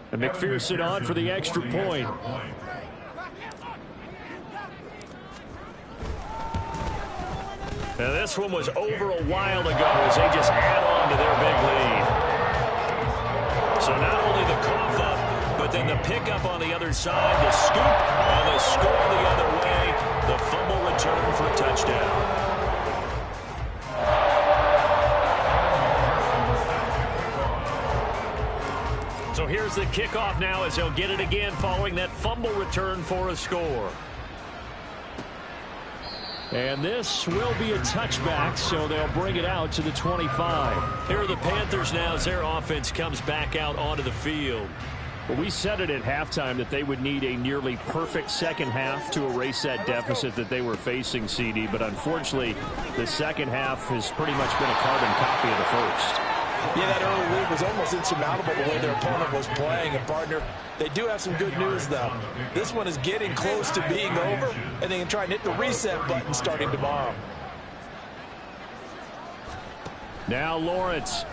And McPherson on for the extra point. Now, this one was over a while ago as they just add on to their big lead. So not only the cough up, but then the pickup on the other side, the scoop, and the score the other way, the fumble return for a touchdown. So here's the kickoff now as they'll get it again following that fumble return for a score. And this will be a touchback, so they'll bring it out to the 25. Here are the Panthers now as their offense comes back out onto the field. Well, we said it at halftime that they would need a nearly perfect second half to erase that deficit that they were facing, CD. But unfortunately, the second half has pretty much been a carbon copy of the first. Yeah, that early lead was almost insurmountable the way their opponent was playing. And, partner, they do have some good news, though. This one is getting close to being over, and they can try and hit the reset button starting tomorrow. Now Lawrence.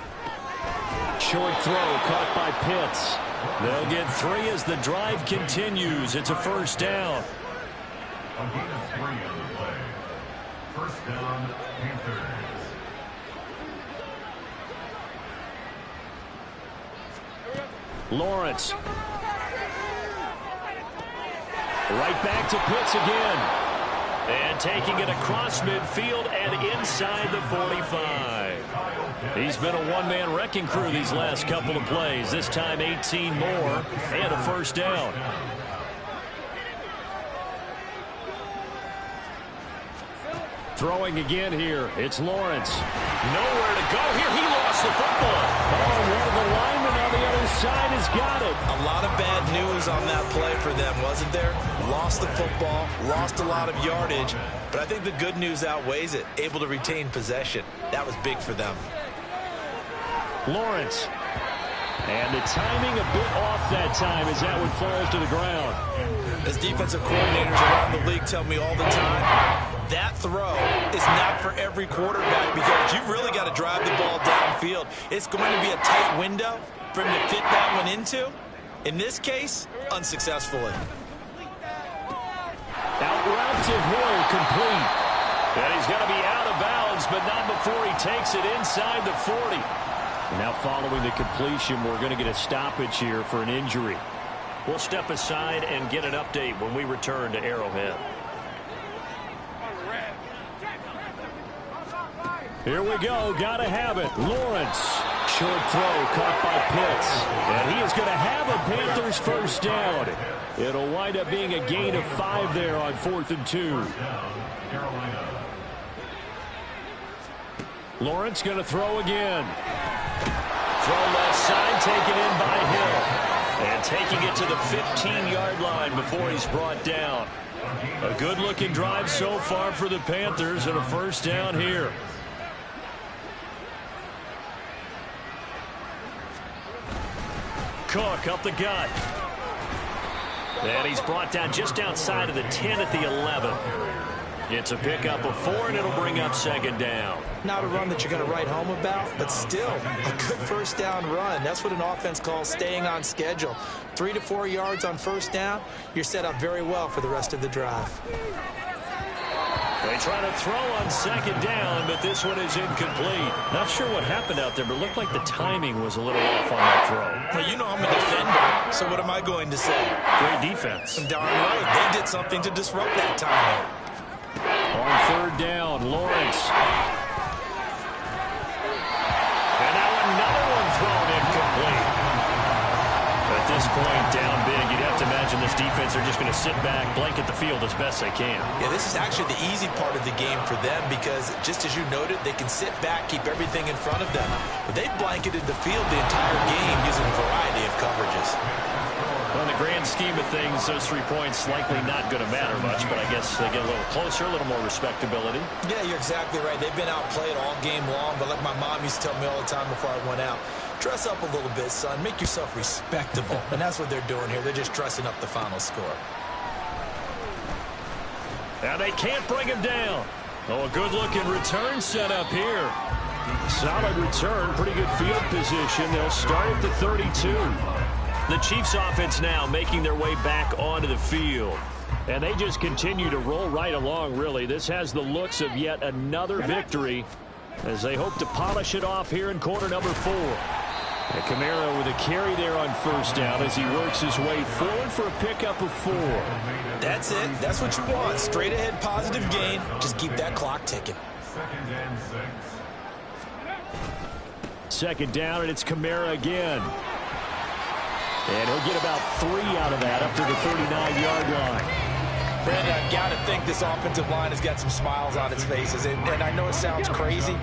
Short throw caught by Pitts. They'll get 3 as the drive continues. It's a first down. First down, Panthers. Lawrence. Right back to Pitts again. And taking it across midfield and inside the 45. He's been a one-man wrecking crew these last couple of plays. This time 18 more and a first down. Throwing again here. It's Lawrence. Nowhere to go here. He lost the football. Oh, one of the linemen on the other side has got it. A lot of bad news on that play for them, wasn't there? Lost the football, lost a lot of yardage, but I think the good news outweighs it. Able to retain possession. That was big for them. Lawrence. And the timing a bit off that time as that one falls to the ground. As defensive coordinators around the league tell me all the time, that throw is not for every quarterback because you've really got to drive the ball downfield. It's going to be a tight window for him to fit that one into. In this case, unsuccessfully. Out route to Hill, complete. And he's going to be out of bounds, but not before he takes it inside the 40. Now following the completion, we're going to get a stoppage here for an injury. We'll step aside and get an update when we return to Arrowhead. Here we go. Got to have it. Lawrence. Short throw caught by Pitts. And he is going to have a Panthers first down. It'll wind up being a gain of 5 there on 4th and 2. Lawrence going to throw again. Throw left side, taken in by Hill. And taking it to the 15-yard line before he's brought down. A good-looking drive so far for the Panthers and a first down here. Cook up the gut. And he's brought down just outside of the 10 at the 11. It's a pickup of 4, and it'll bring up second down. Not a run that you're going to write home about, but still a good first down run. That's what an offense calls staying on schedule. 3 to 4 yards on first down, you're set up very well for the rest of the drive. They try to throw on second down, but this one is incomplete. Not sure what happened out there, but it looked like the timing was a little off on that throw. Well, you know I'm a defender, so what am I going to say? Great defense. Darn right. They did something to disrupt that timing. On third down, Lawrence. And now another one thrown incomplete. At this point, down big, you'd have to imagine this defense are just going to sit back, blanket the field as best they can. Yeah, this is actually the easy part of the game for them because, just as you noted, they can sit back, keep everything in front of them. But they've blanketed the field the entire game using a variety of coverages. Well, in the grand scheme of things, those 3 points likely not going to matter much, but I guess they get a little closer, a little more respectability. Yeah, you're exactly right. They've been outplayed all game long, but like my mom used to tell me all the time before I went out, dress up a little bit, son. Make yourself respectable. And that's what they're doing here. They're just dressing up the final score. Now they can't bring him down. Oh, a good-looking return set up here. Solid return, pretty good field position. They'll start at the 32. The Chiefs offense now making their way back onto the field. And they just continue to roll right along, really. This has the looks of yet another victory as they hope to polish it off here in quarter number 4. And Kamara with a carry there on first down as he works his way forward for a pickup of 4. That's it. That's what you want. Straight ahead, positive gain. Just keep that clock ticking. 2nd and 6. 2nd down, and it's Kamara again. And he'll get about 3 out of that up to the 39-yard line. Brandon, I've got to think this offensive line has got some smiles on its faces. And I know it sounds crazy,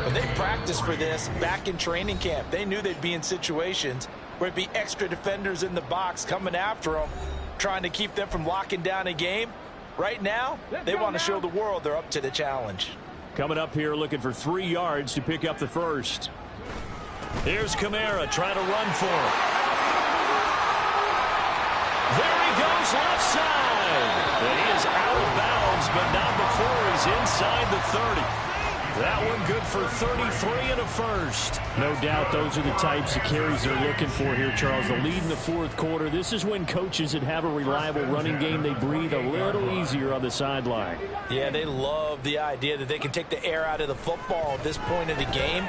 but they practiced for this back in training camp. They knew they'd be in situations where it'd be extra defenders in the box coming after them, trying to keep them from locking down a game. Right now, they want to show the world they're up to the challenge. Coming up here looking for 3 yards to pick up the first. Here's Kamara trying to run for him. There he goes left side. And he is out of bounds, but not before he's inside the 30. That one good for 33 and a first. No doubt those are the types of carries they're looking for here, Charles. The lead in the 4th quarter. This is when coaches that have a reliable running game, they breathe a little easier on the sideline. Yeah, they love the idea that they can take the air out of the football at this point of the game.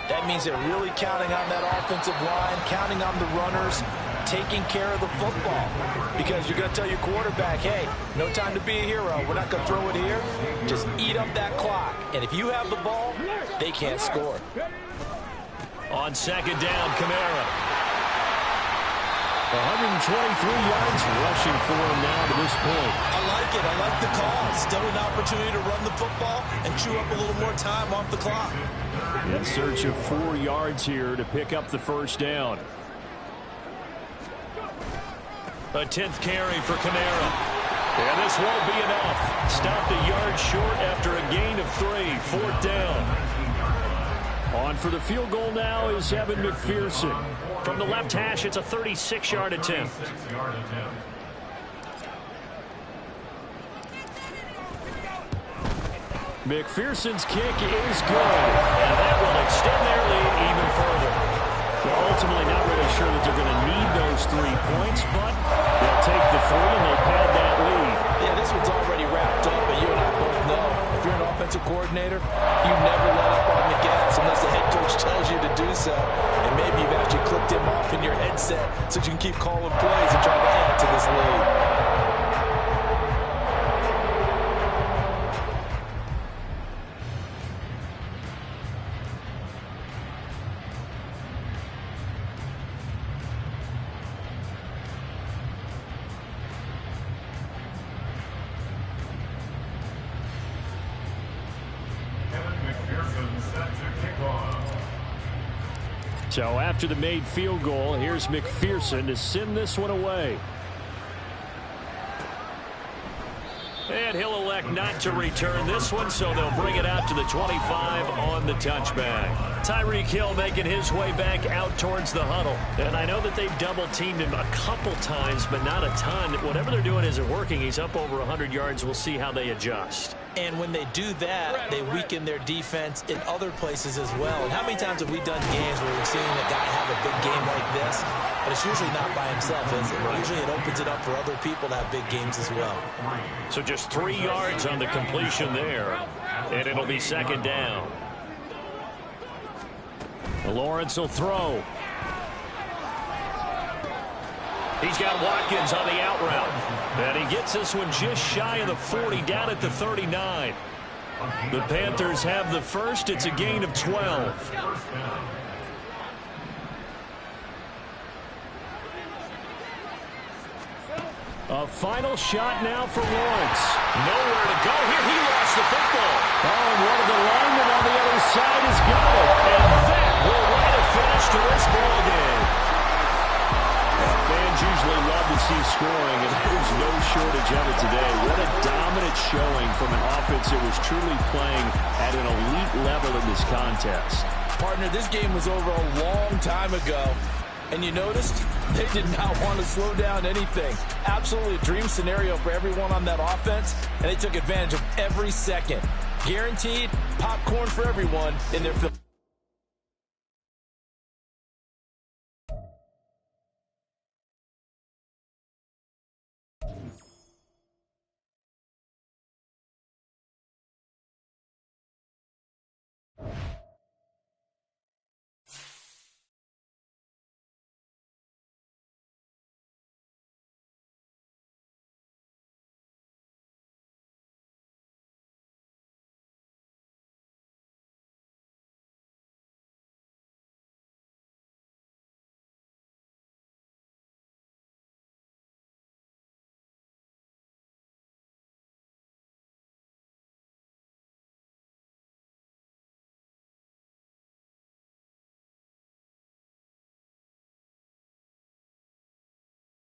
That means they're really counting on that offensive line, counting on the runners, taking care of the football. Because you're going to tell your quarterback, hey, no time to be a hero. We're not going to throw it here. Just eat up that clock. And if you have the ball, they can't score. On 2nd down, Kamara. 123 yards rushing for him now to this point. I like it. I like the call. Still an opportunity to run the football and chew up a little more time off the clock. In search of 4 yards here to pick up the first down. A 10th carry for Kamara. And this won't be enough. Stopped a yard short after a gain of 3. 4th down. On for the field goal now is Evan McPherson. From the left hash, it's a 36-yard attempt. McPherson's kick is good. And that will extend their lead even further. They're ultimately not really sure that they're going to need those 3 points, but they'll take the 3 and they'll pad that lead. Yeah, this one's already wrapped up, but you and I both know if you're an offensive coordinator, you never let up on the gas unless the head coach tells you to do so. And maybe you've actually clicked him off in your headset so you can keep calling plays and trying to add to this lead. So after the made field goal, here's McPherson to send this one away. And he'll elect not to return this one, so they'll bring it out to the 25 on the touchback. Tyreek Hill making his way back out towards the huddle. And I know that they've double-teamed him a couple times, but not a ton. Whatever they're doing isn't working. He's up over 100 yards. We'll see how they adjust. And when they do that, they weaken their defense in other places as well. And how many times have we done games where we've seen a guy have a big game like this, but it's usually not by himself, is it? Usually it opens it up for other people to have big games as well. So just 3 yards on the completion there, and it'll be 2nd down. Lawrence will throw. He's got Watkins on the out route. And he gets this one just shy of the 40, down at the 39. The Panthers have the first. It's a gain of 12. A final shot now for Lawrence. Nowhere to go here. He lost the football. Oh, and one of the linemen on the other side has got it. And that will write a finish to this ball game. Fans usually love to see scoring, and there's no shortage of it today. What a dominant showing from an offense that was truly playing at an elite level in this contest. Partner, this game was over a long time ago. And you noticed they did not want to slow down anything. Absolutely a dream scenario for everyone on that offense, and they took advantage of every second. Guaranteed popcorn for everyone in their field.